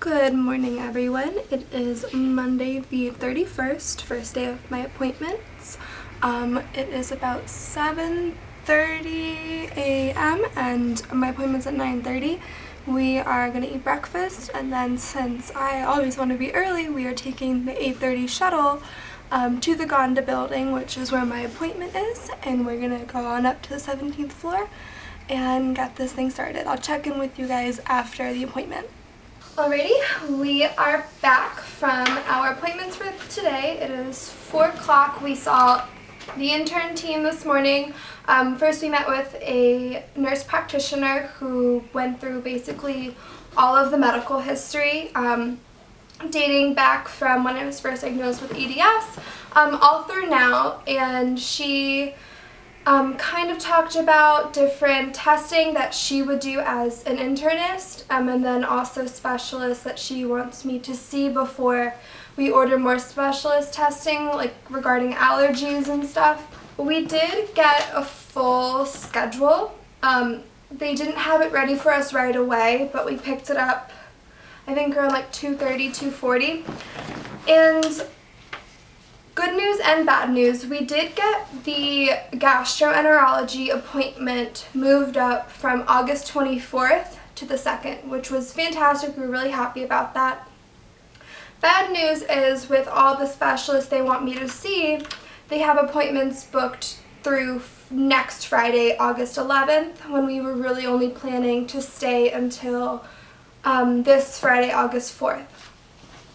Good morning, everyone. It is Monday the 31st, first day of my appointments. It is about 7:30 a.m. and my appointment's at 9:30. We are going to eat breakfast, and then since I always want to be early, we are taking the 8:30 shuttle to the Gonda building, which is where my appointment is, and we're going to go on up to the 17th floor and get this thing started. I'll check in with you guys after the appointment. Alrighty, we are back from our appointments for today. It is 4 o'clock. We saw the intern team this morning. First we met with a nurse practitioner who went through basically all of the medical history, dating back from when I was first diagnosed with EDS, all through now, and she kind of talked about different testing that she would do as an internist, and then also specialists that she wants me to see before we order more specialist testing, like regarding allergies and stuff. We did get a full schedule. They didn't have it ready for us right away, but we picked it up, I think around like 2:30, 2:40. And good news and bad news, we did get the gastroenterology appointment moved up from August 24th to the 2nd, which was fantastic. We were really happy about that. Bad news is with all the specialists they want me to see, they have appointments booked through next Friday, August 11th, when we were really only planning to stay until this Friday, August 4th.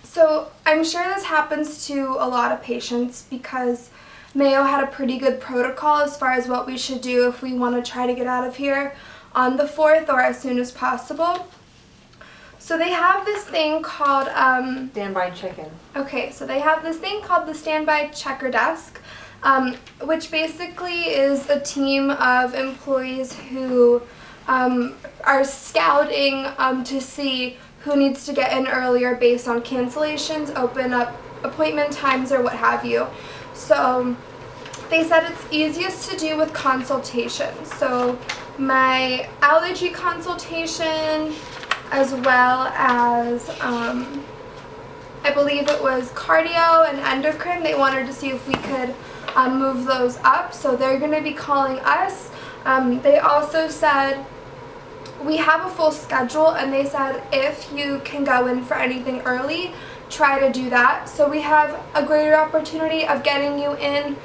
So I'm sure this happens to a lot of patients because Mayo had a pretty good protocol as far as what we should do if we want to try to get out of here on the 4th or as soon as possible. So they have this thing called standby check-in. Okay, so they have this thing called the standby checker desk, which basically is a team of employees who are scouting to see who needs to get in earlier based on cancellations, open up appointment times, or what have you. So they said it's easiest to do with consultations. So my allergy consultation, as well as I believe it was cardio and endocrine, they wanted to see if we could move those up. So they're going to be calling us. They also said we have a full schedule, and they said if you can go in for anything early, try to do that. So we have a greater opportunity of getting you in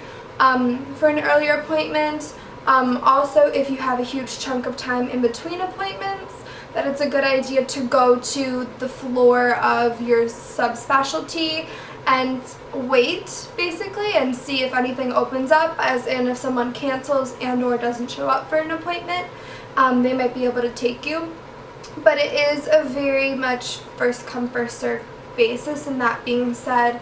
for an earlier appointment. Also, if you have a huge chunk of time in between appointments, that it's a good idea to go to the floor of your subspecialty and wait, basically, and see if anything opens up, as in if someone cancels and or doesn't show up for an appointment. They might be able to take you, but it is a very much first come first serve basis. And that being said,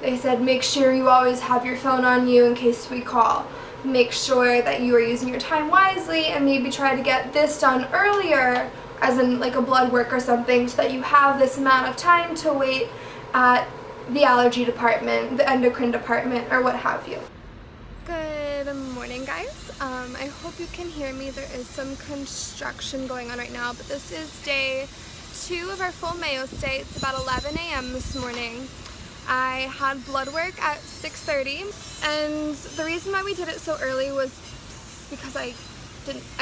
they said make sure you always have your phone on you in case we call. Make sure that you are using your time wisely, and maybe try to get this done earlier, as in like a blood work or something, so that you have this amount of time to wait at the allergy department, the endocrine department, or what have you. Good morning, guys. I hope you can hear me. There is some construction going on right now, but this is day 2 of our full Mayo stay. It's about 11 a.m. this morning. I had blood work at 6:30, and the reason why we did it so early was because I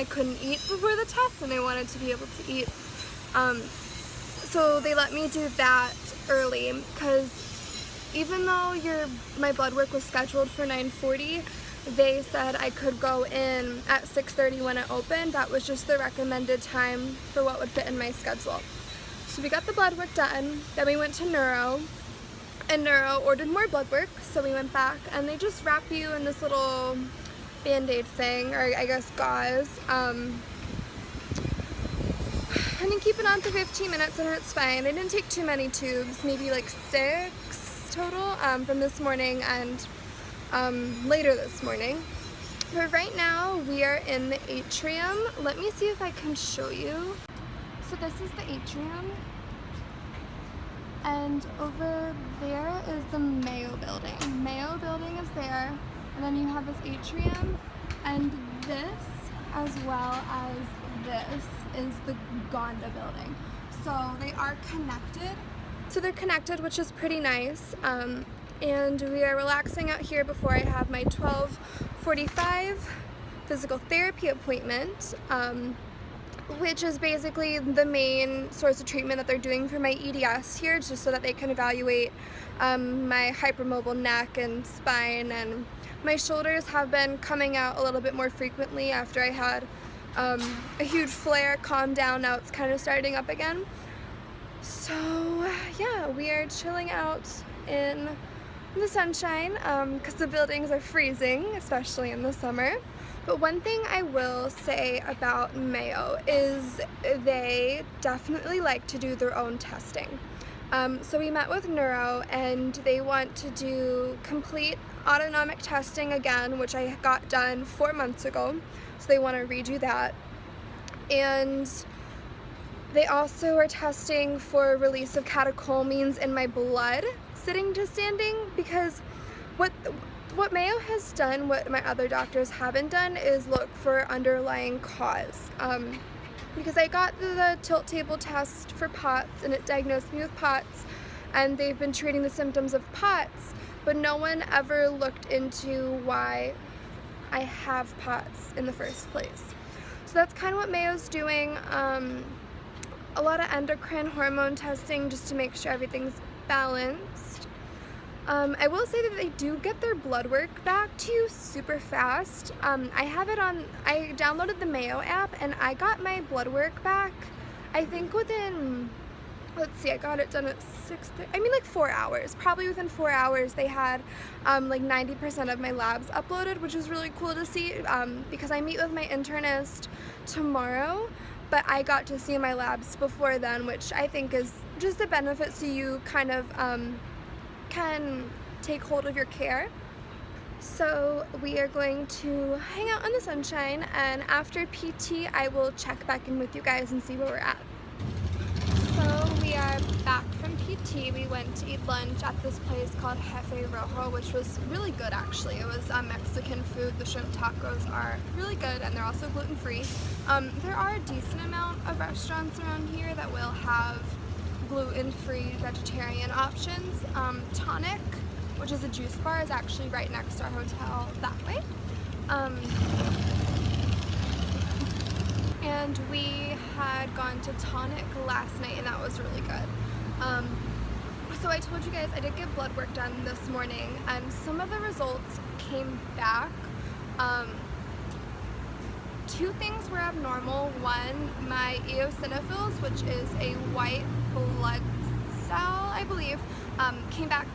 couldn't eat before the test, and I wanted to be able to eat. So they let me do that early, because even though my blood work was scheduled for 9:40, they said I could go in at 6:30 when it opened. That was just the recommended time for what would fit in my schedule. So we got the blood work done, then we went to neuro, and neuro ordered more blood work, so we went back, and they just wrap you in this little Band-Aid thing, or I guess gauze, and you keep it on for 15 minutes and it's fine. I didn't take too many tubes, maybe like 6 total from this morning and later this morning. But right now we are in the atrium. Let me see if I can show you. So this is the atrium, and over there is the Mayo building. Mayo building is there, and then you have this atrium, and this, as well as this, is the Gonda building. So so they are connected. So they're connected, which is pretty nice. And we are relaxing out here before I have my 12:45 physical therapy appointment, which is basically the main source of treatment that they're doing for my EDS here, just so that they can evaluate my hypermobile neck and spine, and my shoulders have been coming out a little bit more frequently after I had a huge flare, calmed down, now it's kind of starting up again. So yeah, we are chilling out in the sunshine because the buildings are freezing, especially in the summer. But one thing I will say about Mayo is they definitely like to do their own testing. So we met with Neuro, and they want to do complete autonomic testing again, which I got done 4 months ago, so they want to redo that. And they also are testing for release of catecholamines in my blood sitting to standing, because what Mayo has done, what my other doctors haven't done, is look for underlying cause. Because I got the tilt table test for POTS, and it diagnosed me with POTS, and they've been treating the symptoms of POTS, but no one ever looked into why I have POTS in the first place. So that's kind of what Mayo's doing. A lot of endocrine hormone testing just to make sure everything's balanced. I will say that they do get their blood work back to you super fast. I downloaded the Mayo app, and I got my blood work back, I think within, let's see, I got it done at 4 hours. Probably within 4 hours they had like 90% of my labs uploaded, which is really cool to see, because I meet with my internist tomorrow, but I got to see my labs before then, which I think is just a benefit, so you kind of can take hold of your care. So we are going to hang out in the sunshine, and after PT I will check back in with you guys and see where we're at. So we are back from PT. We went to eat lunch at this place called Jefe Rojo, which was really good actually. It was Mexican food. The shrimp tacos are really good, and they're also gluten-free. There are a decent amount of restaurants around here that will have gluten-free vegetarian options. Tonic, which is a juice bar, is actually right next to our hotel that way. And we had gone to Tonic last night, and that was really good. So I told you guys I did get blood work done this morning, and some of the results came back. Two things were abnormal. One, my eosinophils, which is a white blood cell, I believe, came back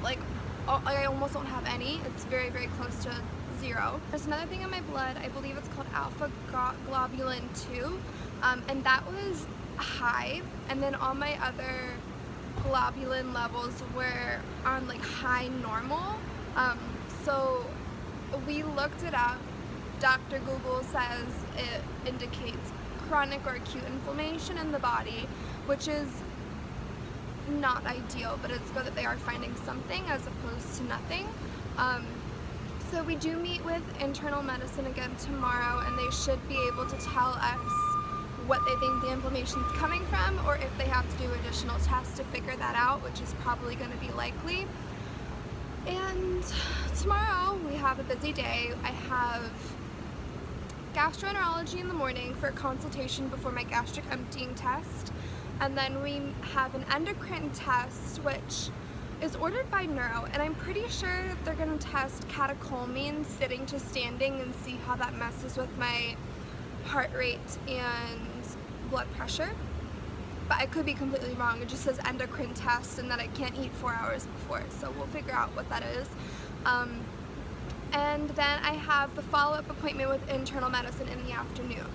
like I almost don't have any. It's very, very close to 0. There's another thing in my blood, I believe it's called alpha globulin 2, and that was high, and then all my other globulin levels were on like high normal. So we looked it up. Dr. Google says it indicates chronic or acute inflammation in the body, which is not ideal, but it's good that they are finding something as opposed to nothing. So we do meet with internal medicine again tomorrow, and they should be able to tell us what they think the inflammation is coming from, or if they have to do additional tests to figure that out, which is probably going to be likely. And tomorrow we have a busy day. I have gastroenterology in the morning for a consultation before my gastric emptying test, and then we have an endocrine test which is ordered by Neuro, and I'm pretty sure they're going to test catecholamines sitting to standing and see how that messes with my heart rate and blood pressure. But I could be completely wrong. It just says endocrine test and that I can't eat 4 hours before, so we'll figure out what that is. And then I have the follow-up appointment with internal medicine in the afternoon.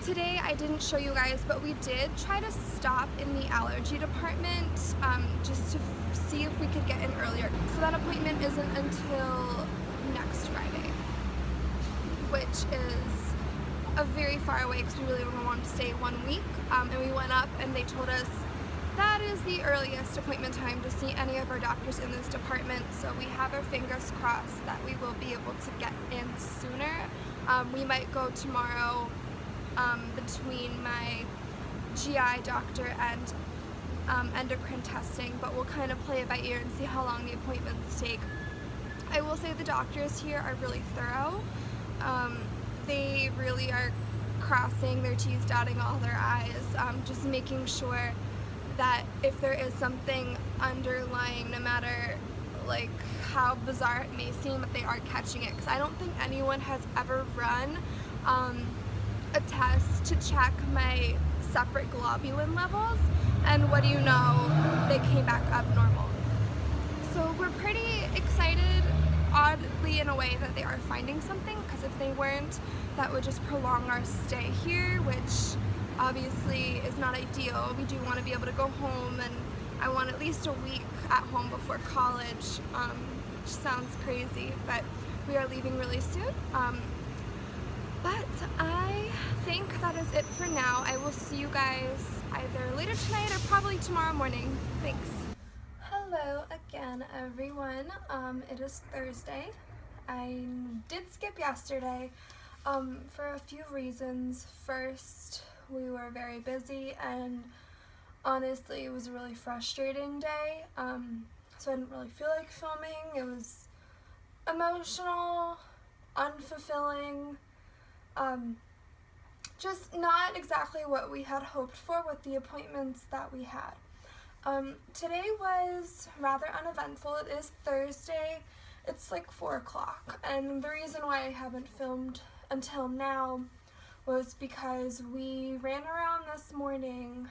Today I didn't show you guys, but we did try to stop in the allergy department just to see if we could get in earlier. So that appointment isn't until next Friday, which is a very far away because we really don't want to stay 1 week. And we went up and they told us that is the earliest appointment time to see any of our doctors in this department. So we have our fingers crossed that we will be able to get in sooner. We might go tomorrow between my GI doctor and endocrine testing, but we'll kind of play it by ear and see how long the appointments take. I will say the doctors here are really thorough. They really are crossing their T's, dotting all their I's, just making sure that if there is something underlying, no matter like how bizarre it may seem, that they are catching it. Because I don't think anyone has ever run a test to check my separate globulin levels, and what do you know, they came back abnormal. So we're pretty excited, oddly in a way, that they are finding something, because if they weren't, that would just prolong our stay here, which obviously is not ideal. We do want to be able to go home, and I want at least a week at home before college, which sounds crazy, but we are leaving really soon. But I think that is it for now. I will see you guys either later tonight or probably tomorrow morning. Thanks. Hello again, everyone. It is Thursday. I did skip yesterday for a few reasons. First, we were very busy, and honestly, it was a really frustrating day. So I didn't really feel like filming. It was emotional, unfulfilling, just not exactly what we had hoped for with the appointments that we had. Today was rather uneventful. It is Thursday. It's like 4 o'clock, and the reason why I haven't filmed until now was because we ran around this morning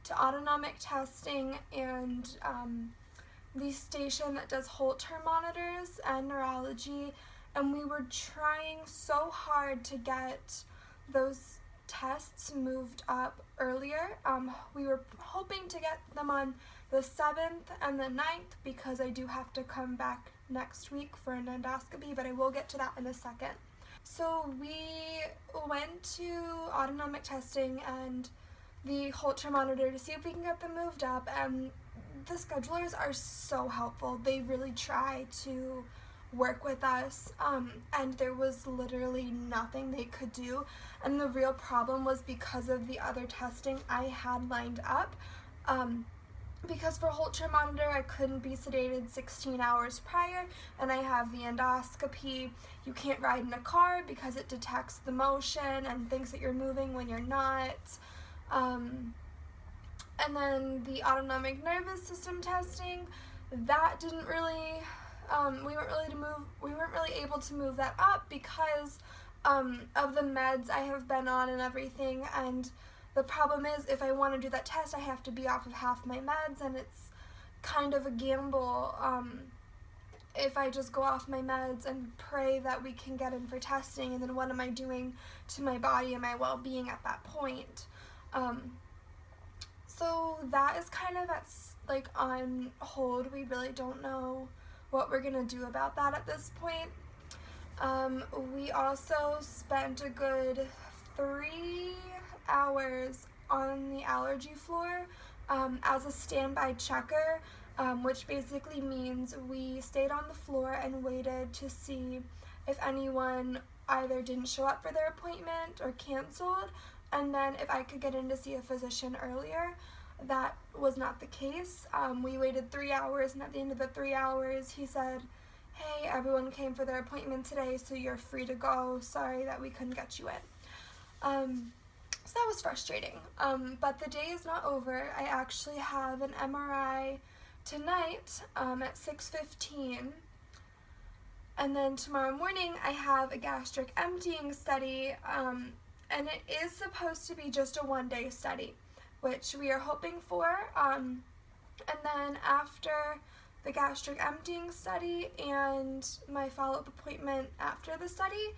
to autonomic testing and the station that does Holter monitors and neurology, and we were trying so hard to get those tests moved up earlier. We were hoping to get them on the 7th and the 9th because I do have to come back next week for an endoscopy, but I will get to that in a second. So we went to autonomic testing and the Holter monitor to see if we can get them moved up, and the schedulers are so helpful. They really try to work with us, and there was literally nothing they could do, and the real problem was because of the other testing I had lined up. Because for Holter monitor I couldn't be sedated 16 hours prior, and I have the endoscopy. You can't ride in a car because it detects the motion and thinks that you're moving when you're not. And then the autonomic nervous system testing, that didn't really, we weren't really able to move that up because of the meds I have been on and everything. And the problem is, if I want to do that test, I have to be off of half my meds, and it's kind of a gamble if I just go off my meds and pray that we can get in for testing, and then what am I doing to my body and my well-being at that point? So that is kind of on hold. We really don't know what we're gonna do about that at this point. We also spent a good 3 hours on the allergy floor as a standby checker, which basically means we stayed on the floor and waited to see if anyone either didn't show up for their appointment or canceled, and then if I could get in to see a physician earlier. That was not the case. We waited 3 hours, and at the end of the 3 hours he said, "Hey, everyone came for their appointment today, so you're free to go. Sorry that we couldn't get you in." So that was frustrating. But the day is not over. I actually have an MRI tonight at 6:15. And then tomorrow morning I have a gastric emptying study, and it is supposed to be just a 1-day study, which we are hoping for. And then after the gastric emptying study and my follow-up appointment after the study,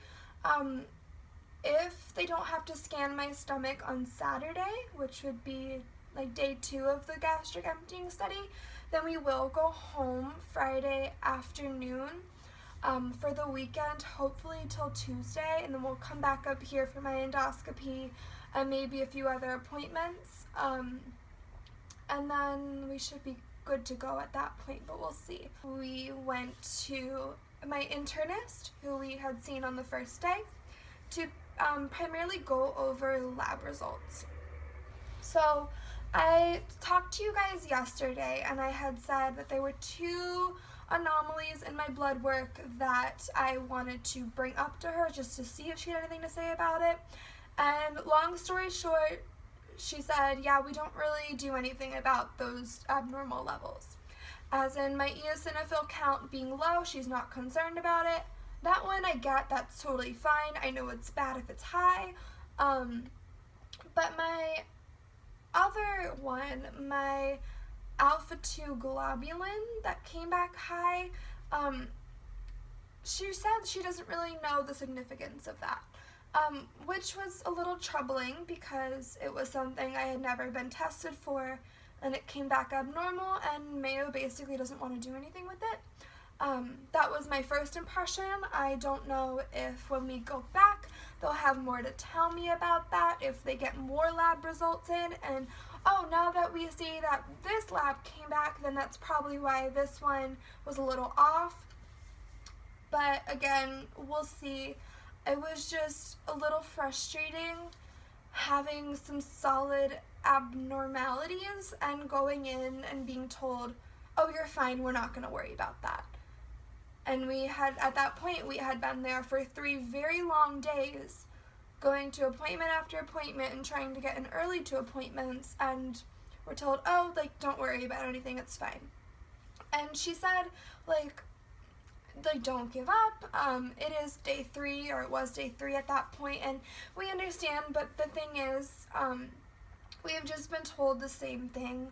if they don't have to scan my stomach on Saturday, which would be like day 2 of the gastric emptying study, then we will go home Friday afternoon for the weekend, hopefully till Tuesday, and then we'll come back up here for my endoscopy and maybe a few other appointments, and then we should be good to go at that point, but we'll see. We went to my internist, who we had seen on the first day, to primarily go over lab results. So I talked to you guys yesterday and I had said that there were 2 anomalies in my blood work that I wanted to bring up to her just to see if she had anything to say about it. And long story short, she said, yeah, we don't really do anything about those abnormal levels. As in my eosinophil count being low, she's not concerned about it. That one I get, that's totally fine. I know it's bad if it's high. But my other one, my alpha-2 globulin that came back high, she said she doesn't really know the significance of that, which was a little troubling because it was something I had never been tested for, and it came back abnormal, and Mayo basically doesn't want to do anything with it. That was my first impression. I don't know if when we go back they'll have more to tell me about that, if they get more lab results in, and oh, now that we see that this lab came back, then that's probably why this one was a little off. But again, we'll see. It was just a little frustrating having some solid abnormalities and going in and being told, oh, you're fine, we're not going to worry about that. And we had, at that point, we had been there for 3 very long days, going to appointment after appointment and trying to get in early to appointments, and we're told, oh, like, don't worry about anything, it's fine. And she said, like, don't give up. It is day 3, or it was day 3 at that point, and we understand, but the thing is, we have just been told the same thing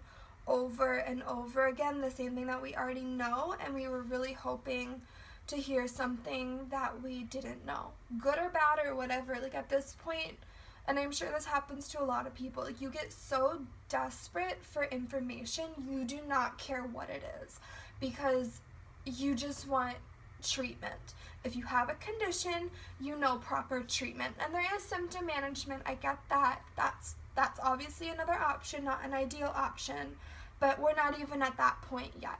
over and over again, the same thing that we already know, and we were really hoping to hear something that we didn't know, good or bad or whatever. Like, at this point, and I'm sure this happens to a lot of people, like, you get so desperate for information, you do not care what it is, because you just want treatment. If you have a condition, you know proper treatment, and there is symptom management, I get that. That's obviously another option, not an ideal option, but we're not even at that point yet,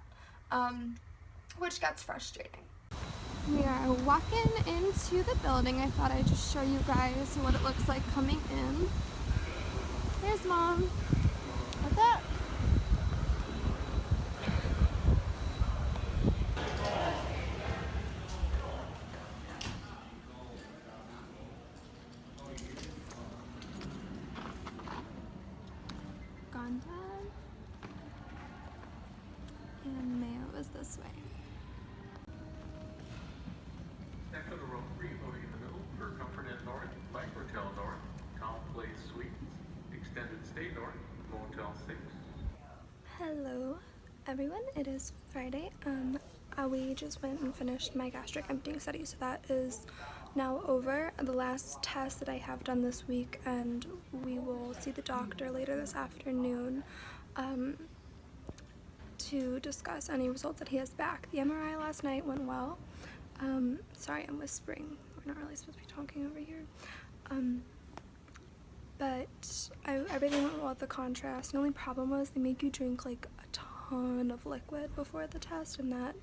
which gets frustrating. We are walking into the building. I thought I'd just show you guys what it looks like coming in. Here's Mom. What's up? Gandhi, and Mayo is this way. Echo to row 3, loading in the middle for Comfort Inn North, Life Hotel North, Town Place Suites, Extended Stay North, Motel 6. Hello everyone, it is Friday. We just went and finished my gastric emptying study, so that is now over. The last test that I have done this week, and we will see the doctor later this afternoon to discuss any results that he has back. The MRI last night went well. Sorry, I'm whispering. We're not really supposed to be talking over here. But everything went well with the contrast. The only problem was they make you drink like a ton of liquid before the test, and that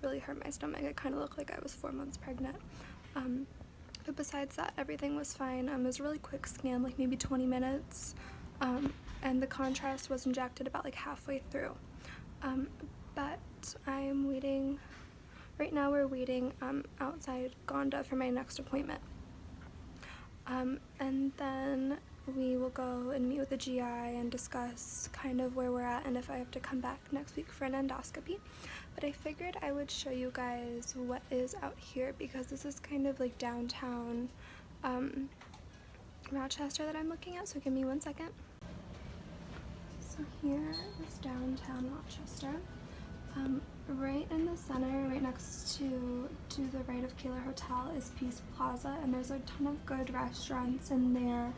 really hurt my stomach. It kind of looked like I was 4 months pregnant. But besides that, everything was fine. It was a really quick scan, like maybe 20 minutes. And the contrast was injected about like halfway through. But I'm waiting. Right now we're waiting outside Gonda for my next appointment. And then we will go and meet with the GI and discuss kind of where we're at and if I have to come back next week for an endoscopy. But I figured I would show you guys what is out here because this is kind of like downtown Rochester that I'm looking at, so give me 1 second. So here is downtown Rochester. Right in the center, right next to the right of Keeler Hotel is Peace Plaza, and there's a ton of good restaurants in there,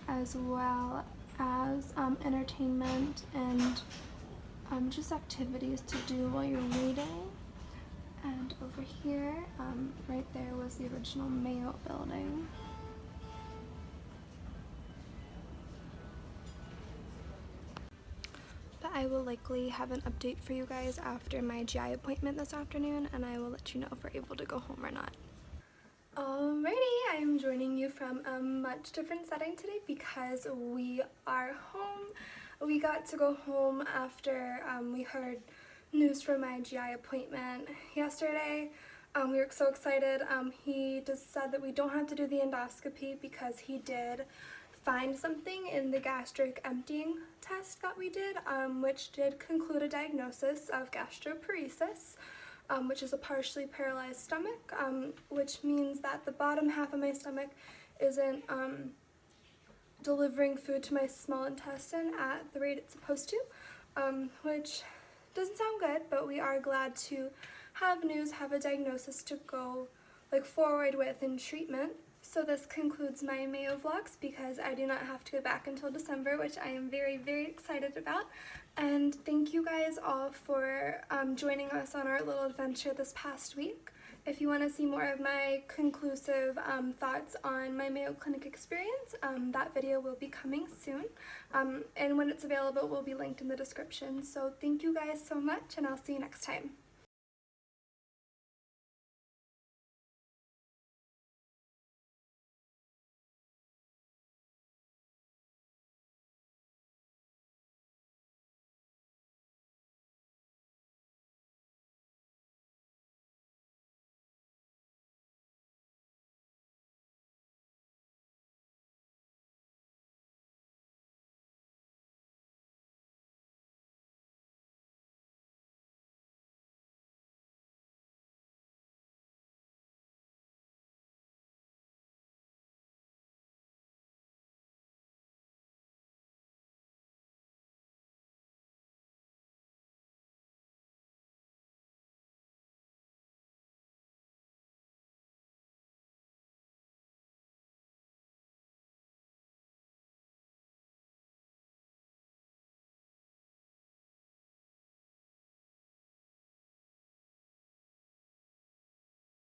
as well as entertainment and just activities to do while you're waiting. And over here, right there was the original Mayo building. But I will likely have an update for you guys after my GI appointment this afternoon, and I will let you know if we're able to go home or not. Alrighty, I'm joining you from a much different setting today because we are home. We got to go home after we heard news from my GI appointment yesterday. We were so excited. He just said that we don't have to do the endoscopy because he did find something in the gastric emptying test that we did, which did conclude a diagnosis of gastroparesis. Which is a partially paralyzed stomach, which means that the bottom half of my stomach isn't delivering food to my small intestine at the rate it's supposed to, which doesn't sound good, but we are glad to have news, have a diagnosis to go forward with in treatment. So this concludes my Mayo vlogs because I do not have to go back until December, which I am very, very excited about. And thank you guys all for joining us on our little adventure this past week. If you want to see more of my conclusive thoughts on my Mayo Clinic experience, that video will be coming soon. And when it's available, it will be linked in the description. So thank you guys so much, and I'll see you next time.